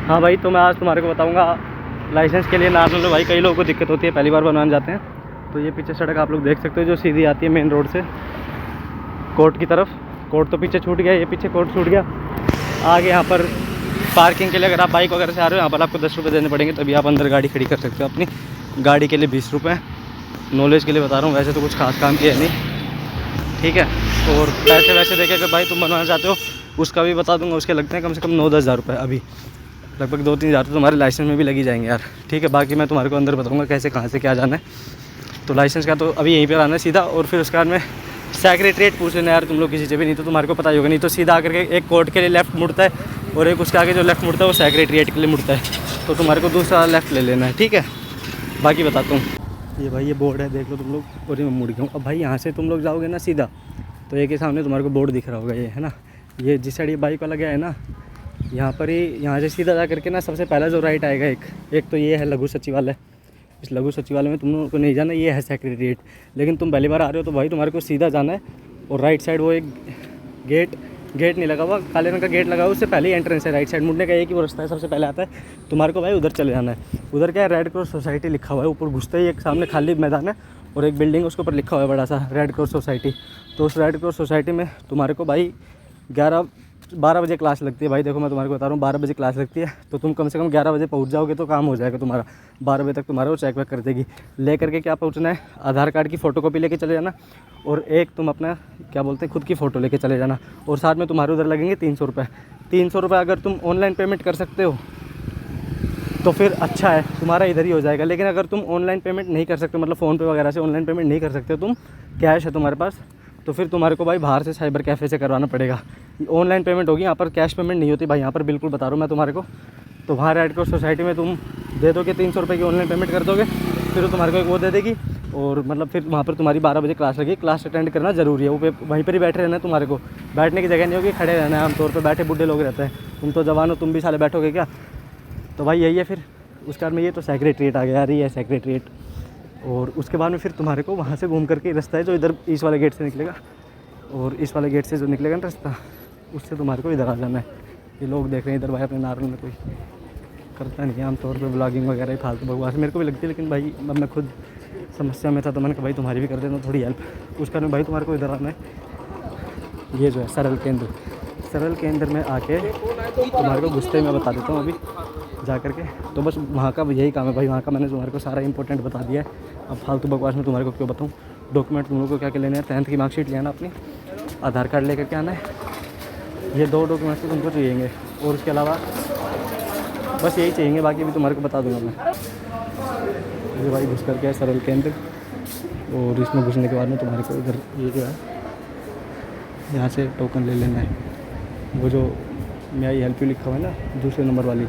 हाँ भाई, तो मैं आज तुम्हारे को बताऊंगा लाइसेंस के लिए नॉर्मल भाई कई लोगों को दिक्कत होती है, पहली बार बनवाने जाते हैं। तो ये पीछे सड़क आप लोग देख सकते हो जो सीधी आती है मेन रोड से कोर्ट की तरफ। कोर्ट तो पीछे छूट गया, ये पीछे कोर्ट छूट गया। आगे यहाँ पर पार्किंग के लिए अगर आप बाइक वगैरह से आ रहे हो, यहाँ पर आपको 10 रुपये देने पड़ेंगे, तभी आप अंदर गाड़ी खड़ी कर सकते हो। अपनी गाड़ी के लिए 20 रुपये। नॉलेज के लिए बता रहा हूँ, वैसे तो कुछ खास काम किया नहीं, ठीक है। और पैसे वैसे देखे अगर भाई तुम बनवाना चाहते हो उसका भी बता दूंगा। उसके लगते हैं कम से कम 9-10 हज़ार रुपये, अभी लगभग 2-3 हज़ार तो तुम्हारे लाइसेंस में भी लगी जाएंगे यार, ठीक है। बाकी मैं तुम्हारे को अंदर बताऊंगा कैसे कहाँ से क्या जाना है। तो लाइसेंस का तो अभी यहीं पर आना है सीधा, और फिर उसके बाद में सेक्रेटरीट पूछ लेना यार तुम लोग किसी से भी, नहीं तो तुम्हारे को पता ही होगा। नहीं तो सीधा आकर के एक कोर्ट के लिए लेफ़्ट मुड़ता है और एक उसके आगे जो लेफ़्ट मुड़ता है वो सेक्रेटरीट के लिए मुड़ता है, तो तुम्हारे को दूसरा लेफ़्ट ले लेना है, ठीक है। बाकी बताता हूँ। ये भाई ये बोर्ड है, देख लो तुम लोग, और ये मैं मुड़ गया हूँ। अब भाई यहाँ से तुम लोग जाओगे ना सीधा, तो एक के सामने तुम्हारे को बोर्ड दिख रहा होगा, ये है ना, ये जिस साइड ये बाइक वाला गया है ना, यहाँ पर ही, यहाँ से सीधा जा करके ना सबसे पहला जो राइट आएगा एक तो ये है लघु सचिवालय। इस लघु सचिवालय में तुम लोगों को नहीं जाना, ये है सेक्रेटरीट। लेकिन तुम पहली बार आ रहे हो तो भाई तुम्हारे को सीधा जाना है, और राइट साइड वो एक गेट नहीं लगा हुआ, काले रंग का गेट लगा हुआ, उससे पहले ही एंट्रेंस है। राइट साइड मुड़ने का एक ही वो रास्ता है, सबसे पहले आता है तुम्हारे को भाई उधर चले जाना है। उधर क्या है, रेड क्रॉस सोसाइटी लिखा हुआ है। ऊपर घुसते ही एक सामने खाली मैदान है और एक बिल्डिंग है, उसके ऊपर लिखा हुआ है बड़ा सा रेड क्रॉस सोसाइटी। तो उस रेड क्रॉस सोसाइटी में तुम्हारे को भाई 12 बजे क्लास लगती है। भाई देखो मैं तुम्हारे को बता रहा हूँ, 12 बजे क्लास लगती है, तो तुम कम से कम 11 बजे पहुँच जाओगे तो काम हो जाएगा तुम्हारा। 12 बजे तक तुम्हारा वो चेक वेक कर देगी। ले करके क्या पहुँचना है, आधार कार्ड की फ़ोटोकॉपी लेके चले जाना, और एक तुम अपना क्या बोलते हैं खुद की फ़ोटो लेके चले जाना। और साथ में तुम्हारे उधर लगेंगे 300 रुपये। 300 रुपये अगर तुम ऑनलाइन पेमेंट कर सकते हो तो फिर अच्छा है, तुम्हारा इधर ही हो जाएगा। लेकिन अगर तुम ऑनलाइन पेमेंट नहीं कर सकते, मतलब फ़ोन पे वगैरह से ऑनलाइन पेमेंट नहीं कर सकते, तुम कैश है तुम्हारे पास, तो फिर तुम्हारे को भाई बाहर से साइबर कैफ़े से करवाना पड़ेगा। ऑनलाइन पेमेंट होगी, यहाँ पर कैश पेमेंट नहीं होती भाई, यहाँ पर बिल्कुल बता रहा हूँ मैं तुम्हारे को। तो वहाँ रेड क्रॉस सोसाइटी में तुम दे दोगे 300 रुपये की ऑनलाइन पेमेंट कर दोगे, फिर वो तुम्हारे को एक वो दे देगी, और मतलब फिर वहाँ पर तुम्हारी 12 बजे क्लास लगी। क्लास अटेंड करना ज़रूरी है, वो वहीं पर ही बैठे रहना है। तुम्हारे को बैठने की जगह नहीं होगी, खड़े रहना है। आमतौर पर बैठे बूढ़े लोग रहते हैं, तुम तो जवान हो, तुम भी साले बैठोगे क्या। तो भाई यही है। फिर उसके बाद में ये तो सेक्रेटरीट आ गया यार, ये है सेक्रेटरीट। और उसके बाद में फिर तुम्हारे को वहाँ से घूम करके रास्ता है जो इधर इस वाले गेट से निकलेगा, और इस वाले गेट से जो निकलेगा ना रास्ता, उससे तुम्हारे को इधर आ जाना है। ये लोग देख रहे हैं इधर भाई, अपने नारल में कोई करता नहीं है आमतौर पे ब्लॉगिंग वगैरह ही फालतू बकवास मेरे को भी लगती है, लेकिन भाई अब मैं खुद समस्या में था तो मैंने कहा भाई तुम्हारी भी कर देता हूँ थोड़ी हेल्प। उस कारण भाई तुम्हारे को इधर आना है। ये जो है सरल केंद्र में आके तुम्हारे को गुस्से में बता देता हूँ अभी जा कर के। तो बस वहाँ का यही काम है भाई, वहाँ का मैंने तुम्हारे को सारा इंपॉर्टेंट बता दिया है। अब फालतू बकवास में तुम्हारे को क्यों बताऊँ। डॉक्यूमेंट तुम लोग को क्या क्या लेने हैं, 10th की मार्कशीट लेना, अपनी आधार कार्ड लेकर के आना है। ये 2 डॉक्यूमेंट्स तो तुमको चाहिएंगे, और उसके अलावा बस यही चाहिए, बाकी भी तुम्हारे को बता दूंगा मैं। ये भाई घुस करके है सरल केंद्र, और इसमें घुसने के बाद में तुम्हारे को इधर ये जो है यहाँ से टोकन ले लेना है। वो जो मैं आई हेल्प यू लिखा हुआ है ना दूसरे नंबर वाली,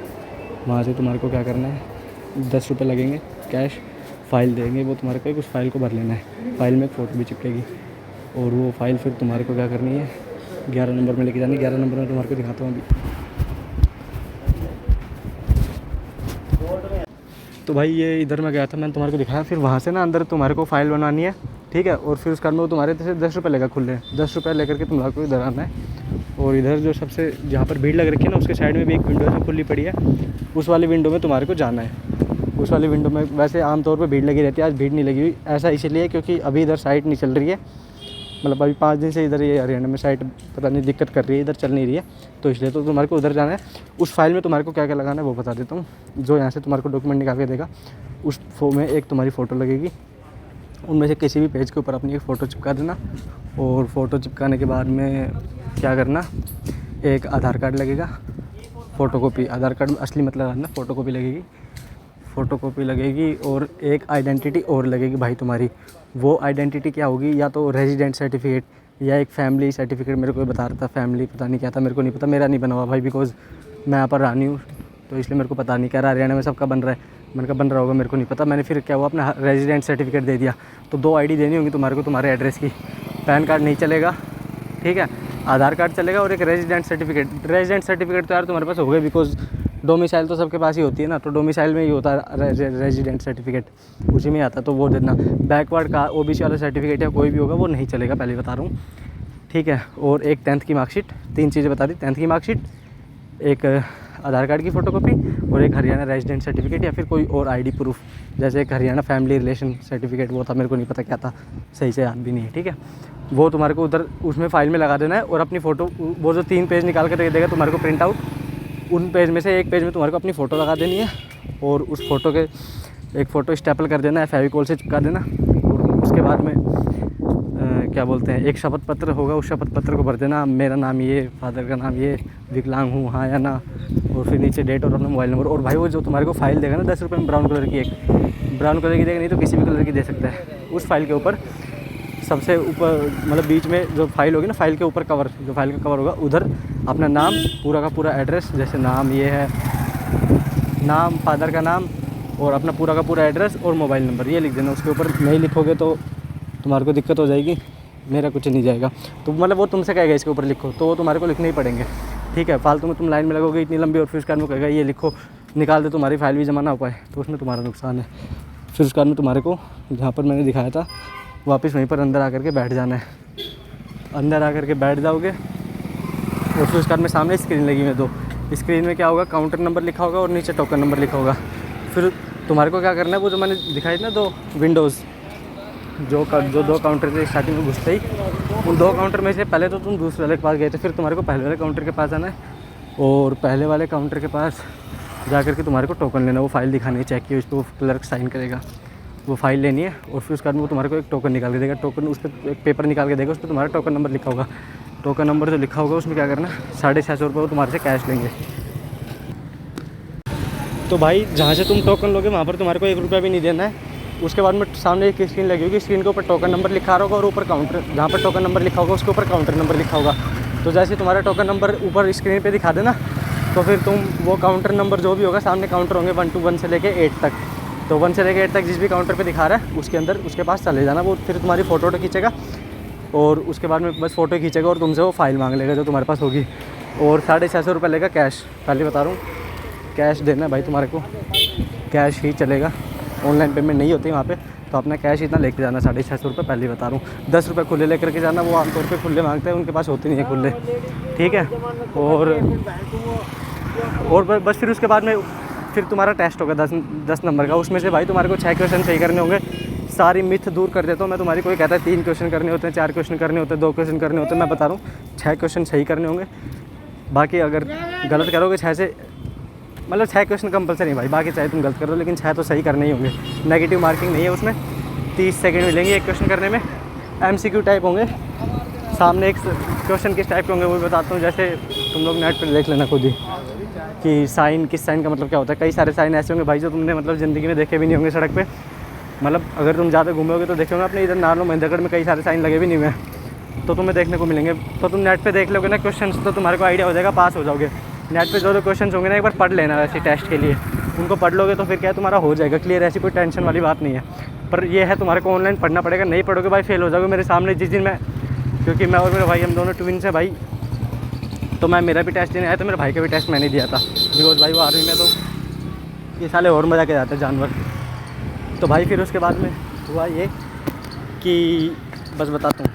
वहाँ से तुम्हारे को क्या करना है, 10 रुपये लगेंगे कैश। फ़ाइल देंगे, वो तुम्हारे को उस फाइल को भर लेना है। फाइल में एक फ़ोटो भी चिपकेगी, और वो फाइल फिर तुम्हारे को क्या करनी है, 11 नंबर में लेके जानी। 11 नंबर में तुम्हारे को दिखाता हूँ अभी। तो भाई ये इधर मैं गया था, मैंने तुम्हारे को दिखाया। फिर वहाँ से ना अंदर तुम्हारे को फ़ाइल बनानी है, ठीक है। और फिर उसके बाद में वो तुम्हारे से 10 रुपये लेगा खुले। 10 रुपये लेकर के तुम्हारे को इधर आना है। और इधर जो सबसे जहाँ पर भीड़ लग रखी है ना, उसके साइड में भी एक विंडो है जो खुली पड़ी है, उस वाली विंडो में तुम्हारे को जाना है। उस वाली विंडो में वैसे आमतौर पर भीड़ लगी रहती है, आज भीड़ नहीं लगी हुई। ऐसा इसलिए क्योंकि अभी इधर साइट नहीं चल रही है, मतलब अभी 5 दिन से इधर ये हरियाणा में साइट पता नहीं दिक्कत कर रही है, इधर चल नहीं रही है, तो इसलिए तो तुम्हारे को उधर जाना है। उस फाइल में तुम्हारे को क्या क्या लगाना है वो बता देता हूँ। जो यहाँ से तुम्हारे को डॉक्यूमेंट निकाल के देगा, उस में एक तुम्हारी फ़ोटो लगेगी। उनमें से किसी भी पेज के ऊपर अपनी एक फ़ोटो चिपका देना, और फ़ोटो चिपकाने के बाद में क्या करना, एक आधार कार्ड लगेगा, फ़ोटोकॉपी, आधार कार्ड असली मतलब लगाना, फ़ोटोकॉपी लगेगी, और एक आइडेंटिटी और लगेगी भाई तुम्हारी। वो आइडेंटिटी क्या होगी, या तो रेजिडेंट सर्टिफिकेट या एक फैमिली सर्टिफिकेट। मेरे को बता रहा था फैमिली, पता नहीं क्या था, मेरे को नहीं पता, मेरा नहीं बना हुआ भाई, बिकॉज़ मैं यहाँ पर रानी हूँ, तो इसलिए मेरे को पता नहीं। कह रहा हरियाणा में सबका बन रहा है, मैंने कहा बन रहा होगा, मेरे को नहीं पता। मैंने फिर क्या हुआ, अपना रेजिडेंट सर्टिफिकेट दे दिया। तो 2 आईडी देनी होगी तुम्हारे को, तुम्हारे एड्रेस की। पैन कार्ड नहीं चलेगा, ठीक है, आधार कार्ड चलेगा, और एक रेजिडेंट सर्टिफिकेट तो यार तुम्हारे पास हो गए, बिकॉज डोमिसाइल तो सबके पास ही होती है ना, तो डोमिसाइल में ही होता है रेजिडेंट सर्टिफिकेट, उसी में आता, तो वो देना। बैकवर्ड का ओबीसी वाला सर्टिफिकेट या कोई भी होगा वो नहीं चलेगा, पहले बता रहा हूँ, ठीक है। और एक 10th की मार्कशीट, 3 चीज़ें बता दी, 10th की मार्कशीट, एक आधार कार्ड की फ़ोटोकॉपी और एक हरियाणा रेजिडेंट सर्टिफिकेट या फिर कोई और आईडी प्रूफ, जैसे एक हरियाणा फैमिली रिलेशन सर्टिफिकेट, वो था, मेरे को नहीं पता क्या था, सही से याद भी नहीं है, ठीक है। वो तुम्हारे को उधर उसमें फ़ाइल में लगा देना है और अपनी फ़ोटो, वो जो 3 पेज निकाल के दे देगा तुम्हारे को प्रिंट आउट, उन पेज में से एक पेज में तुम्हारे को अपनी फ़ोटो लगा देनी है और उस फ़ोटो के एक फ़ोटो स्टेपल कर देना है, फेविकोल से चिपका देना। और उसके बाद में क्या बोलते हैं, एक शपथ पत्र होगा, उस शपथ पत्र को भर देना, मेरा नाम ये, फादर का नाम ये, विकलांग हूँ हाँ या ना, और फिर नीचे डेट और अपना मोबाइल नंबर। और भाई वो जो तुम्हारे को फाइल देगा ना 10 रुपये में, ब्राउन कलर की, एक ब्राउन कलर की देगा, नहीं तो किसी भी कलर की दे सकता है। उस फाइल के ऊपर सबसे ऊपर मतलब बीच में जो फाइल होगी ना, फाइल के ऊपर कवर, जो फाइल का कवर होगा, उधर अपना नाम, पूरा का पूरा एड्रेस, जैसे नाम ये है, नाम, फादर का नाम और अपना पूरा का पूरा एड्रेस और मोबाइल नंबर, ये लिख देना। उसके ऊपर नहीं लिखोगे तो तुम्हारे को दिक्कत हो जाएगी, मेरा कुछ नहीं जाएगा। तो मतलब वो तुमसे कहेगा इसके ऊपर लिखो, तो वो तुम्हारे को लिखने ही पड़ेंगे, ठीक है। फालतू में तुम लाइन में लगोगे इतनी लंबी और फिर उसके बाद में कहेगा ये लिखो, निकाल दे, तुम्हारी फाइल भी जमा ना हो पाए, तो उसमें तुम्हारा नुकसान है। फिर उसके बाद में तुम्हारे को जहाँ पर मैंने दिखाया था वापस वहीं पर अंदर आकर के बैठ जाना है। अंदर आकर के बैठ जाओगे और फिर उसके बाद में सामने स्क्रीन लगी हुई है 2, स्क्रीन में क्या होगा, काउंटर नंबर लिखा होगा और नीचे टोकन नंबर लिखा होगा। फिर तुम्हारे को क्या करना है, वो जो मैंने दिखाई थी ना 2 विंडोज़, जो 2 काउंटर थे स्टार्टिंग में घुसते ही, उन 2 काउंटर में से पहले तो तुम दूसरे वाले के पास गए थे, फिर तुम्हारे को पहले वाले काउंटर के पास आना है और पहले वाले काउंटर के पास जा कर के तुम्हारे को टोकन लेना, वो फाइल दिखानी है, चेक की, उस पर वो क्लर्क साइन करेगा, वो फाइल लेनी है। और फिर उसके बाद वो तुम्हारे को एक टोकन निकाल के देगा, टोकन उस पर एक पेपर निकाल के देगा, उस पर तुम्हारा टोकन नंबर लिखा होगा। टोकन नंबर जो लिखा होगा उसमें क्या करना, 650 रुपये वो तुम्हारे से कैश लेंगे। तो भाई जहाँ से तुम टोकन लोगे वहाँ पर तुम्हारे को 1 रुपया भी नहीं देना है। उसके बाद में सामने एक स्क्रीन लगी होगी, स्क्रीन के ऊपर टोकन नंबर लिखा होगा और ऊपर काउंटर, जहाँ पर टोकन नंबर लिखा होगा उसके ऊपर काउंटर नंबर लिखा होगा। तो जैसे तुम्हारा टोकन नंबर ऊपर स्क्रीन पे दिखा देना, तो फिर तुम वो काउंटर नंबर जो भी होगा, सामने काउंटर होंगे 1 to 1 से लेके 8 तक, तो 1 से लेके 8 तक जिस भी काउंटर पे दिखा रहा है उसके अंदर उसके पास चले जाना। वो फिर तुम्हारी फ़ोटो खींचेगा और उसके बाद में बस फ़ोटो खींचेगा और तुमसे वो फाइल मांग लेगा जो तुम्हारे पास होगी, और 650 रुपये लेगा कैश। पहले बता रहा हूँ कैश देना है भाई, तुम्हारे को कैश ही चलेगा, ऑनलाइन पेमेंट नहीं होती वहाँ पे, तो अपना कैश इतना लेके जाना, 650 रुपये पहले बता रहा हूँ। 10 रुपये खुले लेकर के जाना, वो आमतौर पे खुले मांगते हैं, उनके पास होते नहीं है खुले, ठीक है। और बस फिर उसके बाद में फिर तुम्हारा टेस्ट होगा 10 नंबर का, उसमें से भाई तुम्हारे को 6 क्वेश्चन सही करने होंगे। सारी मिथ दूर कर देता हूँ मैं तुम्हारी, कोई कहता है 3 क्वेश्चन करने होते हैं, 4 क्वेश्चन करने होते हैं, 2 क्वेश्चन करने होते हैं, मैं बता रहा हूँ 6 क्वेश्चन सही करने होंगे। बाकी अगर गलत करोगे 6 से मतलब 6 क्वेश्चन कंपलसरी भाई, बाकी चाहे तुम गलत करो लेकिन 6 तो सही करने ही होंगे। नेगेटिव मार्किंग नहीं है उसमें, 30 सेकंड मिलेंगे एक क्वेश्चन करने में। MCQ टाइप होंगे, सामने एक क्वेश्चन किस टाइप के होंगे वो भी बताता हूँ। जैसे तुम लोग नेट पर देख लेना खुद ही कि साइन, किस साइन का मतलब क्या होता है। कई सारे साइन ऐसे होंगे भाई जो तुमने मतलब ज़िंदगी में देखे भी नहीं होंगे सड़क पे, मतलब अगर तुम ज़्यादा घूमोगे तो देखे होंगे अपने इधर नारनौ महेंद्रगढ़ में कई सारे साइन लगे भी नहीं हुए, तो तुम्हें देखने को मिलेंगे। तो तुम नेट पे देख लोगे ना क्वेश्चन, तो तुम्हारे को आइडिया हो जाएगा, पास हो जाओगे। नेट पे जो क्वेश्चन होंगे ना एक बार पढ़ लेना वैसे टेस्ट के लिए, उनको पढ़ लोगे तो फिर क्या तुम्हारा हो जाएगा क्लियर, ऐसी कोई टेंशन वाली बात नहीं है। पर ये है तुम्हारे को ऑनलाइन पढ़ना पड़ेगा, नहीं पढ़ोगे भाई फेल हो जाओगे। मेरे सामने जिस दिन मैं, क्योंकि मैं और मेरा भाई हम दोनों ट्विन्स हैं भाई, तो मैं मेरा भी टेस्ट देने आया, तो मेरे भाई का भी टेस्ट मैंने दिया था, बिकॉज भाई वो आर्मी में, तो ये साले और मज़ा के जाते हैं जानवर। तो भाई फिर उसके बाद में हुआ ये कि बस बताता हूँ,